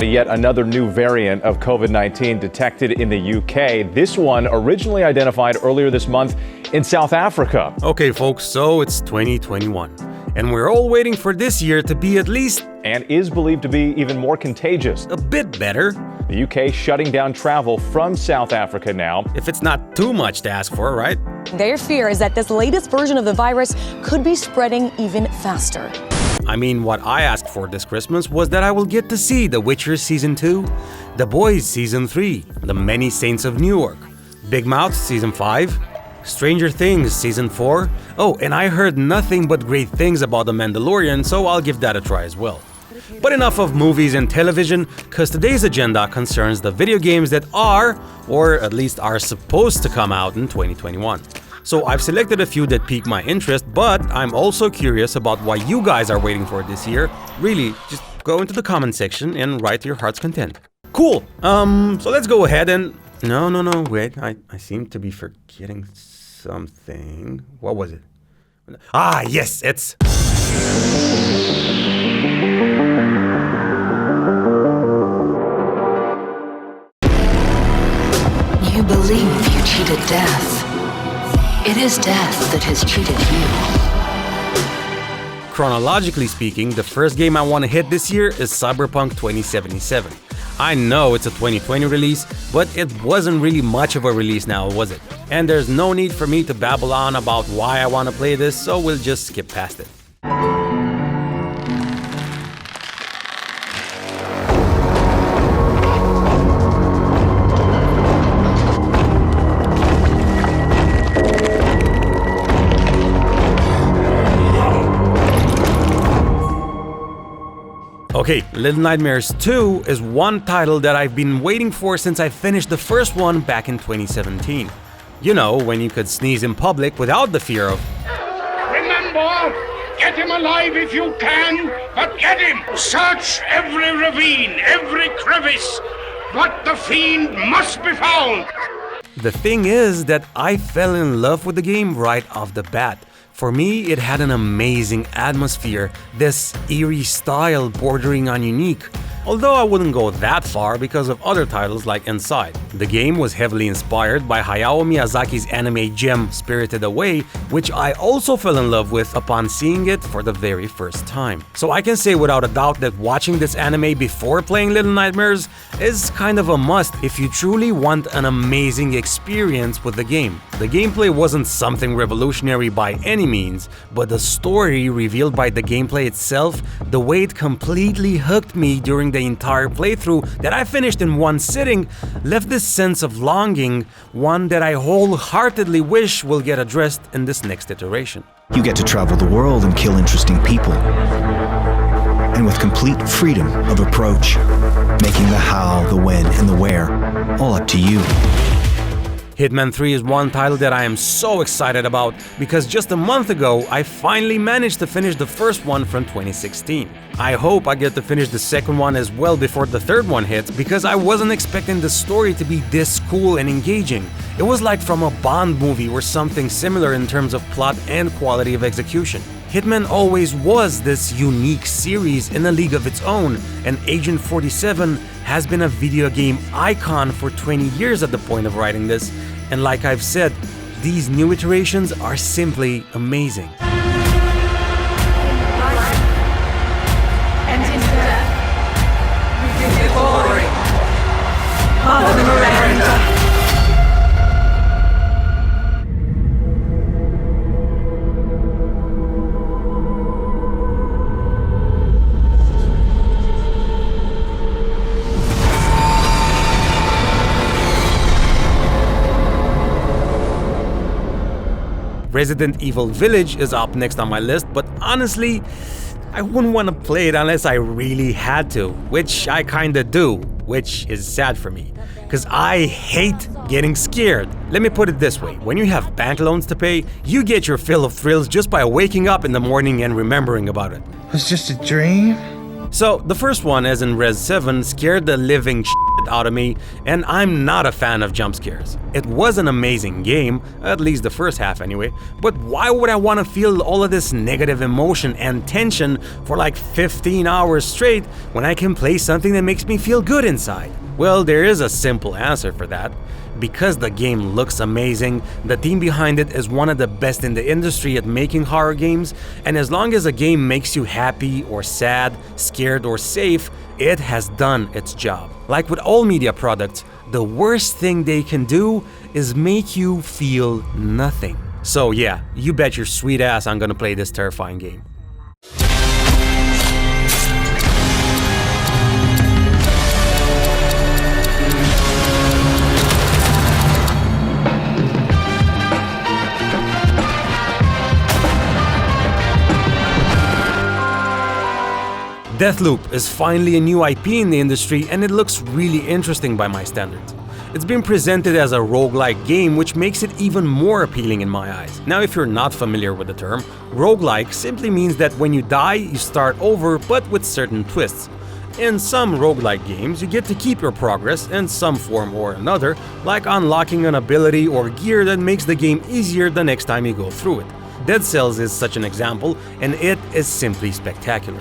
Yet another new variant of COVID-19 detected in the UK. This one originally identified earlier this month in South Africa. Okay, folks, so it's 2021. And we're all waiting for this year to be at least, and is believed to be even more contagious. a bit better. The UK shutting down travel from South Africa now. If it's not too much to ask for, right? Their fear is that this latest version of the virus could be spreading even faster. I mean, what I asked for this Christmas was that I will get to see The Witcher Season 2, The Boys Season 3, The Many Saints of Newark, Big Mouth Season 5, Stranger Things Season 4. Oh, and I heard nothing but great things about The Mandalorian, so I'll give that a try as well. But enough of movies and television, cause today's agenda concerns the video games that are, or at least are supposed to come out in 2021. So I've selected a few that pique my interest, but I'm also curious about why you guys are waiting for it this year. Really, just go into the comment section and write to your heart's content. Cool, so let's go ahead and... No, wait, I seem to be forgetting something. What was it? Ah, yes, it's... You believe you cheated death. It is death that has cheated you. Chronologically speaking, the first game I want to hit this year is Cyberpunk 2077. I know it's a 2020 release, but it wasn't really much of a release now, was it? And there's no need for me to babble on about why I want to play this, so we'll just skip past it. Okay, Little Nightmares 2 is one title that I've been waiting for since I finished the first one back in 2017. You know, when you could sneeze in public without the fear of... Remember, get him alive if you can, but get him! Search every ravine, every crevice, but the fiend must be found! The thing is that I fell in love with the game right off the bat. For me, it had an amazing atmosphere, this eerie style bordering on unique. Although I wouldn't go that far because of other titles like Inside. The game was heavily inspired by Hayao Miyazaki's anime gem Spirited Away, which I also fell in love with upon seeing it for the very first time. So I can say without a doubt that watching this anime before playing Little Nightmares is kind of a must if you truly want an amazing experience with the game. The gameplay wasn't something revolutionary by any means, but the story revealed by the gameplay itself, the way it completely hooked me during the entire playthrough that I finished in one sitting, left this sense of longing, one that I wholeheartedly wish will get addressed in this next iteration. You get to travel the world and kill interesting people. And with complete freedom of approach, making the how, the when, and the where all up to you. Hitman 3 is one title that I am so excited about because just a month ago I finally managed to finish the first one from 2016. I hope I get to finish the second one as well before the third one hits because I wasn't expecting the story to be this cool and engaging. It was like from a Bond movie or something similar in terms of plot and quality of execution. Hitman always was this unique series in a league of its own, and Agent 47 has been a video game icon for 20 years at the point of writing this, and like I've said, these new iterations are simply amazing. And in death, we give you glory. Father Miranda. Resident Evil Village is up next on my list, but honestly, I wouldn't want to play it unless I really had to, which I kinda do, which is sad for me, because I hate getting scared. Let me put it this way, when you have bank loans to pay, you get your fill of thrills just by waking up in the morning and remembering about it. It was just a dream. So, the first one, as in Res 7, scared the living shit out of me, and I'm not a fan of jump scares. It was an amazing game, at least the first half anyway, but why would I want to feel all of this negative emotion and tension for like 15 hours straight when I can play something that makes me feel good inside? Well, there is a simple answer for that. Because the game looks amazing, the team behind it is one of the best in the industry at making horror games, and as long as a game makes you happy or sad, scared or safe, it has done its job. Like with all media products, the worst thing they can do is make you feel nothing. So yeah, you bet your sweet ass I'm gonna play this terrifying game. Deathloop is finally a new IP in the industry, and it looks really interesting by my standards. It's been presented as a roguelike game, which makes it even more appealing in my eyes. Now, if you're not familiar with the term, roguelike simply means that when you die, you start over, but with certain twists. In some roguelike games, you get to keep your progress in some form or another, like unlocking an ability or gear that makes the game easier the next time you go through it. Dead Cells is such an example, and it is simply spectacular.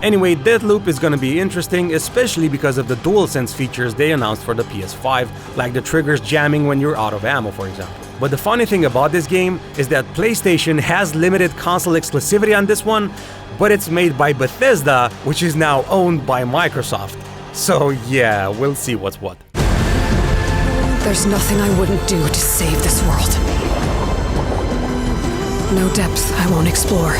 Anyway, Deathloop is gonna be interesting, especially because of the DualSense features they announced for the PS5, like the triggers jamming when you're out of ammo, for example. But the funny thing about this game is that PlayStation has limited console exclusivity on this one, but it's made by Bethesda, which is now owned by Microsoft. So yeah, we'll see what's what. There's nothing I wouldn't do to save this world. No depths I won't explore.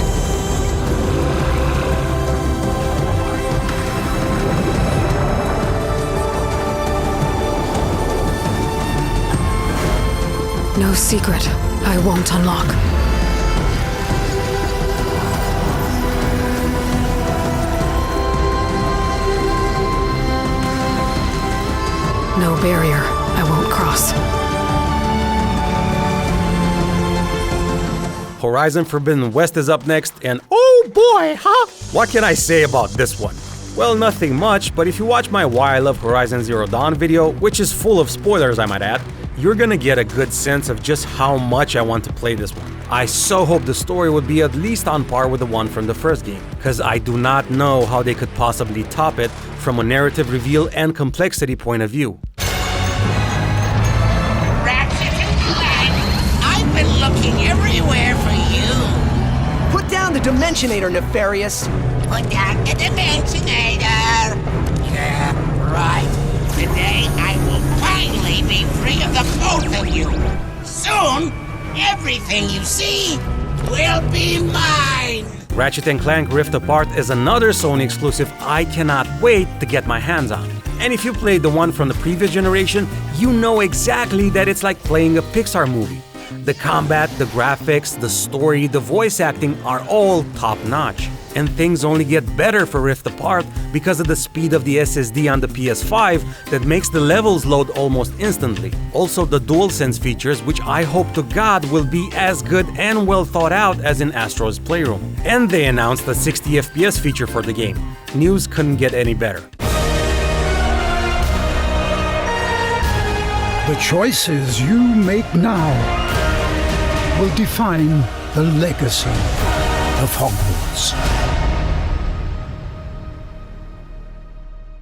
No secret I won't unlock. No barrier I won't cross. Horizon Forbidden West is up next, and oh boy, huh? What can I say about this one? Well, nothing much, but if you watch my Why I Love Horizon Zero Dawn video, which is full of spoilers I might add, you're gonna get a good sense of just how much I want to play this one. I so hope the story would be at least on par with the one from the first game, cause I do not know how they could possibly top it from a narrative reveal and complexity point of view. Ratchet and Clank, I've been looking everywhere for you. Put down the Dimensionator, Nefarious. Put down the Dimensionator. Yeah, right. Today I will finally be free of the both of you. Soon, everything you see will be mine. Ratchet & Clank Rift Apart is another Sony exclusive I cannot wait to get my hands on. And if you played the one from the previous generation, you know exactly that it's like playing a Pixar movie. The combat, the graphics, the story, the voice acting are all top-notch. And things only get better for Rift Apart because of the speed of the SSD on the PS5 that makes the levels load almost instantly. Also the DualSense features, which I hope to God will be as good and well thought out as in Astro's Playroom. And they announced a 60 FPS feature for the game. News couldn't get any better. The choices you make now will define the legacy of Hogwarts.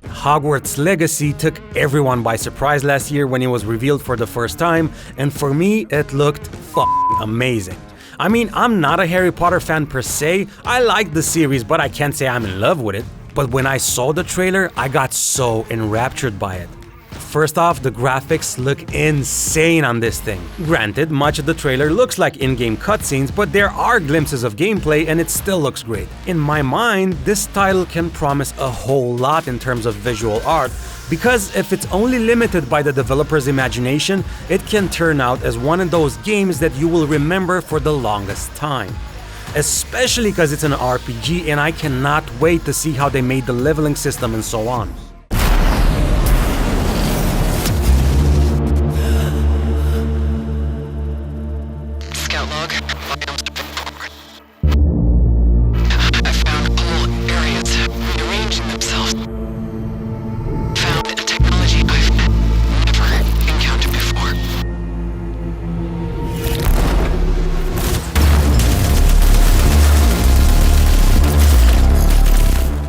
Hogwarts Legacy took everyone by surprise last year when it was revealed for the first time, and for me, it looked f***ing amazing. I mean, I'm not a Harry Potter fan per se, I like the series, but I can't say I'm in love with it. But when I saw the trailer, I got so enraptured by it. First off, the graphics look insane on this thing. Granted, much of the trailer looks like in-game cutscenes, but there are glimpses of gameplay and it still looks great. In my mind, this title can promise a whole lot in terms of visual art, because if it's only limited by the developer's imagination, it can turn out as one of those games that you will remember for the longest time. especially because it's an RPG and I cannot wait to see how they made the leveling system and so on. Scout log. I found whole areas rearranging themselves. Found a technology I've never encountered before.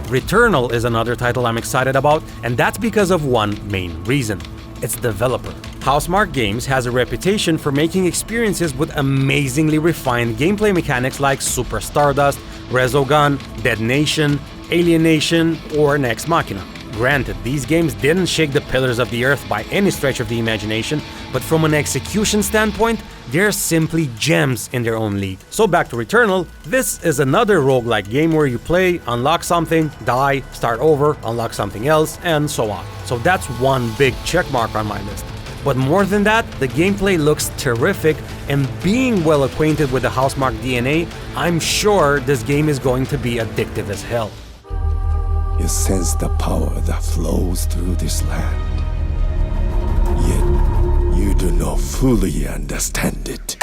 Returnal is another title I'm excited about, and that's because of one main reason. Its developer. Housemarque Games has a reputation for making experiences with amazingly refined gameplay mechanics like Super Stardust, Resogun, Dead Nation, Alienation, or Nex Machina. Granted, these games didn't shake the pillars of the earth by any stretch of the imagination, but from an execution standpoint, they're simply gems in their own league. So back to Returnal, this is another roguelike game where you play, unlock something, die, start over, unlock something else, and so on. So that's one big checkmark on my list. But more than that, the gameplay looks terrific, and being well acquainted with the Housemarque DNA, I'm sure this game is going to be addictive as hell. You sense the power that flows through this land. Yet, you do not fully understand it.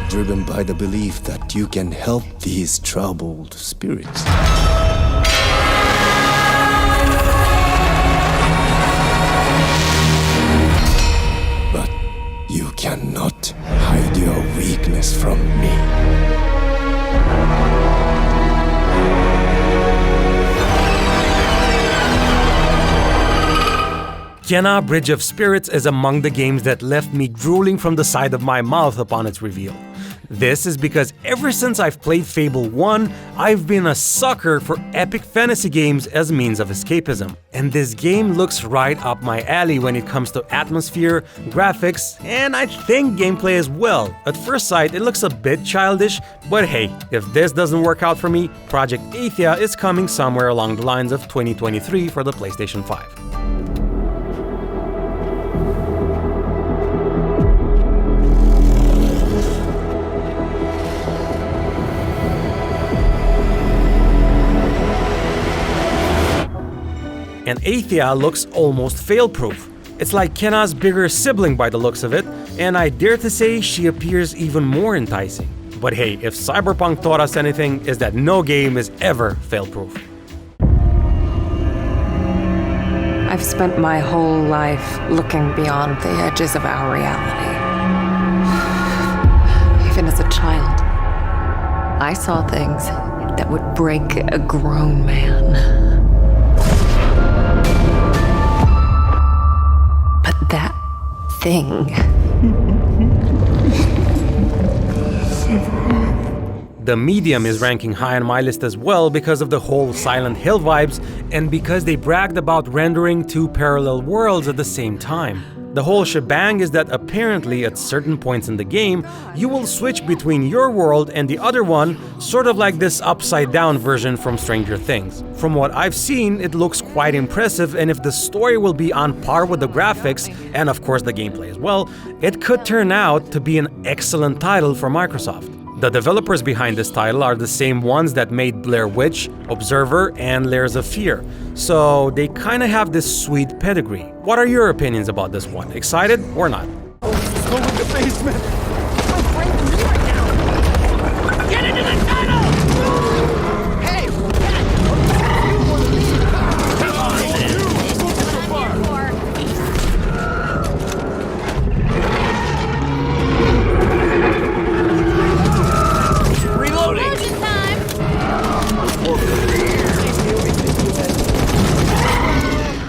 Driven by the belief that you can help these troubled spirits. But you cannot hide your weakness from me. Kena Bridge of Spirits is among the games that left me drooling from the side of my mouth upon its reveal. This is because ever since I've played Fable 1, I've been a sucker for epic fantasy games as means of escapism. And this game looks right up my alley when it comes to atmosphere, graphics, and I think gameplay as well. At first sight, it looks a bit childish, but hey, if this doesn't work out for me, Project Athia is coming somewhere along the lines of 2023 for the PlayStation 5. And Athia looks almost fail-proof. It's like Kena's bigger sibling by the looks of it, and I dare to say she appears even more enticing. But hey, if Cyberpunk taught us anything, is that no game is ever fail-proof. I've spent my whole life looking beyond the edges of our reality. Even as a child, I saw things that would break a grown man. But that thing. The Medium is ranking high on my list as well because of the whole Silent Hill vibes and because they bragged about rendering two parallel worlds at the same time. The whole shebang is that apparently at certain points in the game, you will switch between your world and the other one, sort of like this upside-down version from Stranger Things. From what I've seen, it looks quite impressive, and if the story will be on par with the graphics, and of course the gameplay as well, it could turn out to be an excellent title for Microsoft. The developers behind this title are the same ones that made Blair Witch, Observer, and Layers of Fear, so they kinda have this sweet pedigree. What are your opinions about this one? Excited or not? Go in the basement! Get into the tunnel! Hey! Come on,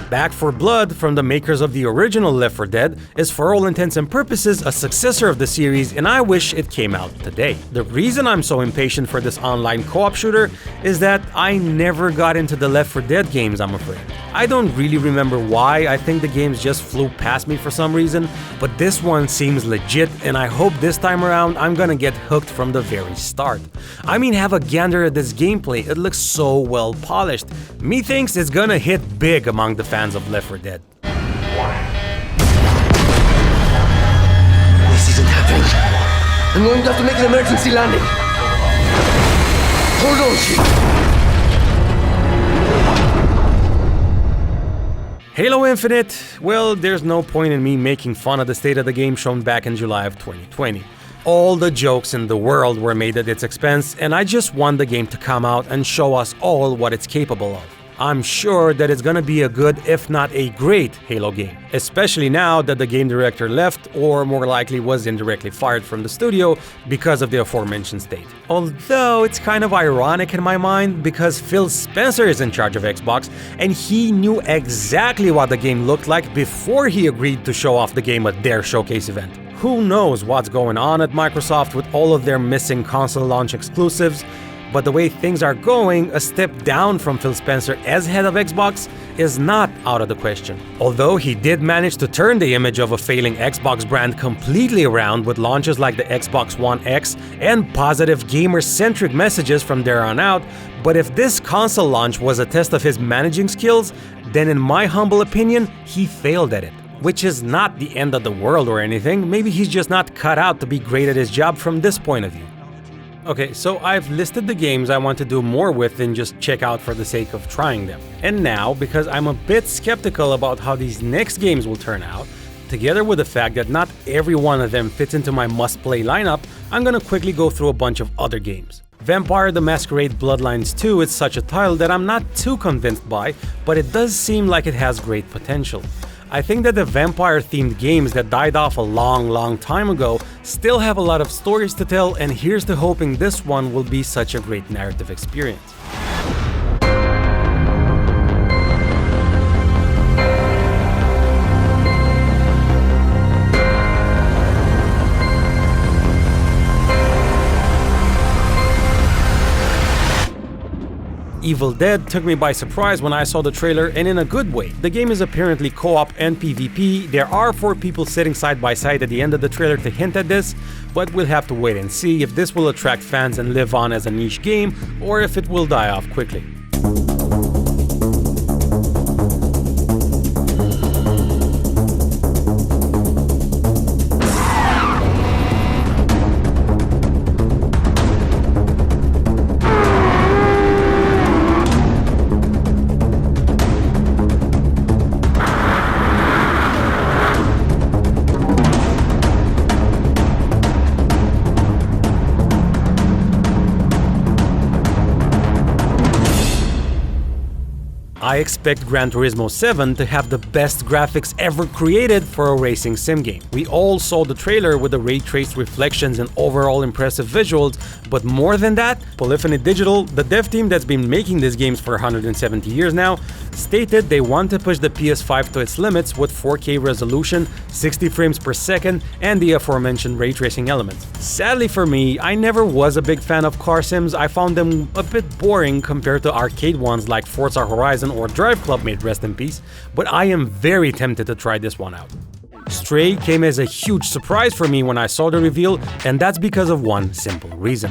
Back 4 Blood, from the makers of the original Left 4 Dead, is for all intents and purposes a successor of the series, and I wish it came out today. The reason I'm so impatient for this online co-op shooter is that I never got into the Left 4 Dead games, I'm afraid. I don't really remember why, I think the games just flew past me for some reason, but this one seems legit, and I hope this time around I'm gonna get hooked from the very start. I mean, have a gander at this gameplay, it looks so well polished. Me thinks it's gonna hit big among the fans of Left 4 Dead. I'm going to have to make an emergency landing. Hold on, Chief. Halo Infinite, well, there's no point in me making fun of the state of the game shown back in July of 2020. All the jokes in the world were made at its expense, and I just want the game to come out and show us all what it's capable of. I'm sure that it's gonna be a good, if not a great, Halo game, especially now that the game director left, or more likely was indirectly fired from the studio because of the aforementioned state. Although it's kind of ironic in my mind, because Phil Spencer is in charge of Xbox, and he knew exactly what the game looked like before he agreed to show off the game at their showcase event. Who knows what's going on at Microsoft with all of their missing console launch exclusives, but the way things are going, a step down from Phil Spencer as head of Xbox is not out of the question. Although he did manage to turn the image of a failing Xbox brand completely around with launches like the Xbox One X and positive gamer-centric messages from there on out, but if this console launch was a test of his managing skills, then in my humble opinion, he failed at it. Which is not the end of the world or anything, maybe he's just not cut out to be great at his job from this point of view. Okay, so I've listed the games I want to do more with than just check out for the sake of trying them. And now, because I'm a bit skeptical about how these next games will turn out, together with the fact that not every one of them fits into my must-play lineup, I'm gonna quickly go through a bunch of other games. Vampire the Masquerade Bloodlines 2 is such a title that I'm not too convinced by, but it does seem like it has great potential. I think that the vampire-themed games that died off a long time ago still have a lot of stories to tell, and here's to hoping this one will be such a great narrative experience. Evil Dead took me by surprise when I saw the trailer, and in a good way. The game is apparently co-op and PvP. There are 4 people sitting side by side at the end of the trailer to hint at this, but we'll have to wait and see if this will attract fans and live on as a niche game, or if it will die off quickly. I expect Gran Turismo 7 to have the best graphics ever created for a racing sim game. We all saw the trailer with the ray-traced reflections and overall impressive visuals, but more than that, Polyphony Digital, the dev team that's been making these games for 170 years now, stated they want to push the PS5 to its limits with 4K resolution, 60 frames per second, and the aforementioned ray tracing elements. Sadly for me, I never was a big fan of car sims. I found them a bit boring compared to arcade ones like Forza Horizon or Drive Club, made rest in peace, but I am very tempted to try this one out. Stray came as a huge surprise for me when I saw the reveal, and that's because of one simple reason.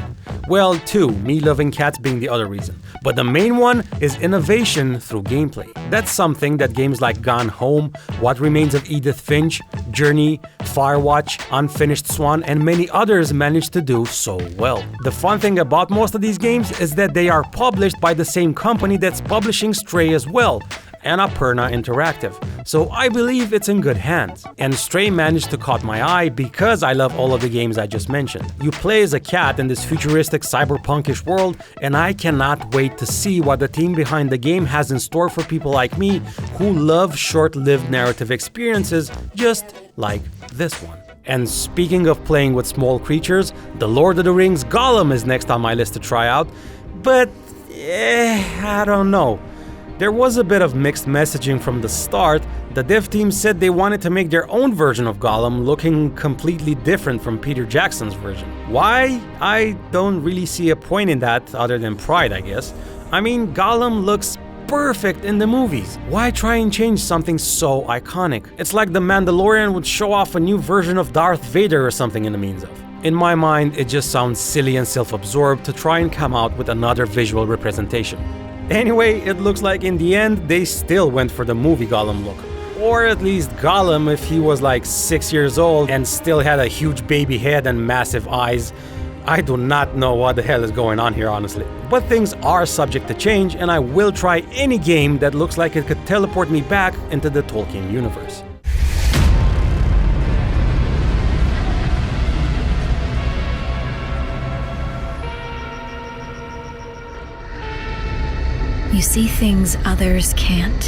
Well, 2, me loving cats being the other reason. But the main one is innovation through gameplay. That's something that games like Gone Home, What Remains of Edith Finch, Journey, Firewatch, Unfinished Swan, and many others managed to do so well. The fun thing about most of these games is that they are published by the same company that's publishing Stray as well, Annapurna Interactive, so I believe it's in good hands. And Stray managed to catch my eye because I love all of the games I just mentioned. You play as a cat in this futuristic cyberpunkish world, and I cannot wait to see what the team behind the game has in store for people like me who love short-lived narrative experiences just like this one. And speaking of playing with small creatures, The Lord of the Rings Gollum is next on my list to try out, but I don't know. There was a bit of mixed messaging from the start. The dev team said they wanted to make their own version of Gollum looking completely different from Peter Jackson's version. Why? I don't really see a point in that other than pride, I guess. I mean, Gollum looks perfect in the movies. Why try and change something so iconic? It's like The Mandalorian would show off a new version of Darth Vader or something in the means of. In my mind, it just sounds silly and self-absorbed to try and come out with another visual representation. Anyway, it looks like in the end, they still went for the movie Gollum look. or at least Gollum if he was like 6 years old and still had a huge baby head and massive eyes. I do not know what the hell is going on here, honestly. But things are subject to change, and I will try any game that looks like it could teleport me back into the Tolkien universe. You see things others can't.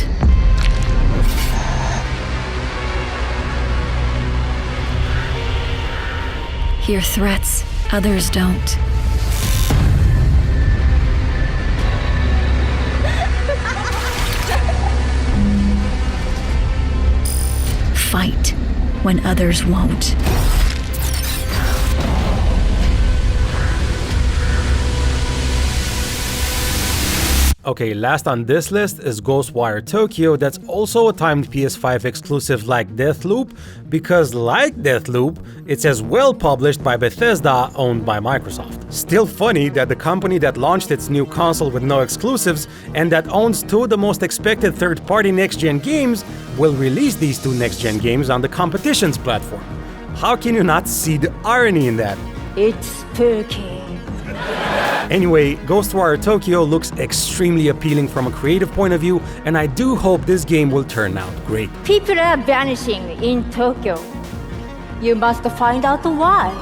Hear threats others don't. Fight when others won't. Okay, last on this list is Ghostwire Tokyo. That's also a timed PS5 exclusive like Deathloop, because like Deathloop, it's as well published by Bethesda, owned by Microsoft. Still funny that the company that launched its new console with no exclusives and that owns two of the most expected third-party next-gen games will release these two next-gen games on the competition's platform. How can you not see the irony in that? It's spooky. Anyway, Ghostwire Tokyo looks extremely appealing from a creative point of view, and I do hope this game will turn out great. People are vanishing in Tokyo. You must find out why.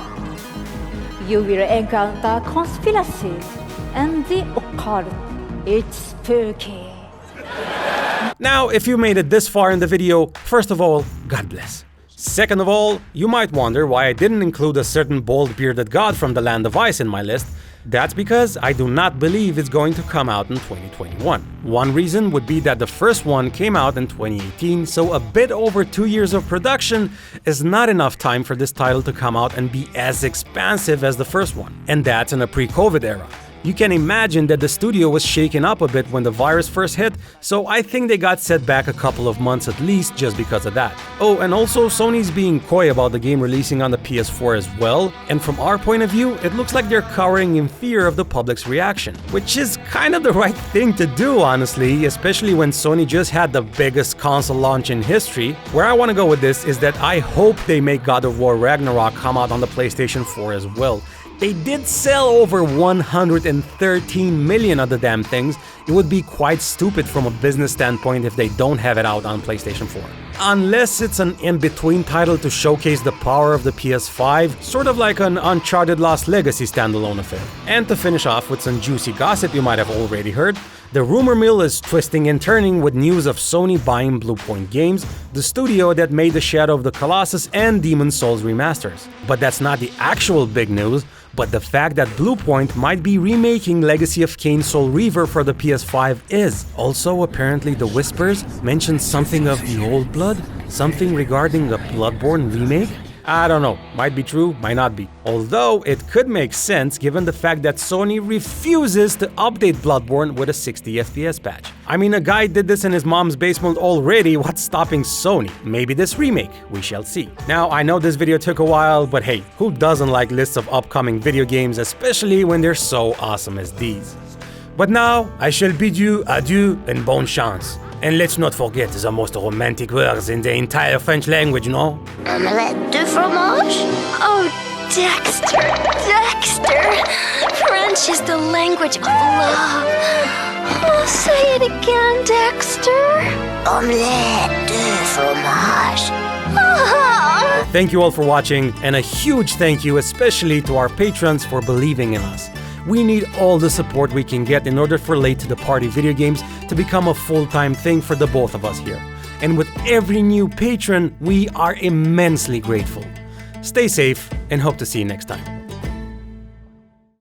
You will encounter conspiracies and the occult. It's spooky. Now, if you made it this far in the video, first of all, God bless. Second of all, you might wonder why I didn't include a certain bald bearded god from the Land of Ice in my list. That's because I do not believe it's going to come out in 2021. One reason would be that the first one came out in 2018, so a bit over 2 years of production is not enough time for this title to come out and be as expansive as the first one. And that's in a pre-COVID era. You can imagine that the studio was shaken up a bit when the virus first hit, so I think they got set back a couple of months at least just because of that. Oh, and also Sony's being coy about the game releasing on the PS4 as well, and from our point of view, it looks like they're cowering in fear of the public's reaction. Which is kind of the right thing to do, honestly, especially when Sony just had the biggest console launch in history. Where I want to go with this is that I hope they make God of War Ragnarok come out on the PlayStation 4 as well. They did sell over 113 million of the damn things. It would be quite stupid from a business standpoint if they don't have it out on PlayStation 4. Unless it's an in-between title to showcase the power of the PS5, sort of like an Uncharted Lost Legacy standalone affair. And to finish off with some juicy gossip you might have already heard, the rumor mill is twisting and turning with news of Sony buying Bluepoint Games, the studio that made the Shadow of the Colossus and Demon's Souls remasters. But that's not the actual big news, but the fact that Bluepoint might be remaking Legacy of Kain Soul Reaver for the PS5 is. Also, apparently the whispers mentioned something of the Old Blood, something regarding a Bloodborne remake. I don't know, might be true, might not be. Although it could make sense given the fact that Sony refuses to update Bloodborne with a 60 FPS patch. I mean, a guy did this in his mom's basement already, what's stopping Sony? Maybe this remake, we shall see. Now, I know this video took a while, but hey, who doesn't like lists of upcoming video games, especially when they're so awesome as these? But now, I shall bid you adieu and bonne chance. And let's not forget the most romantic words in the entire French language, no? Omelette de fromage? Oh, Dexter, Dexter! French is the language of love. Oh, say it again, Dexter. Omelette de fromage. Ah. Thank you all for watching, and a huge thank you especially to our patrons for believing in us. We need all the support we can get in order for Late to the Party video games to become a full-time thing for the both of us here. And with every new patron, we are immensely grateful. Stay safe and hope to see you next time.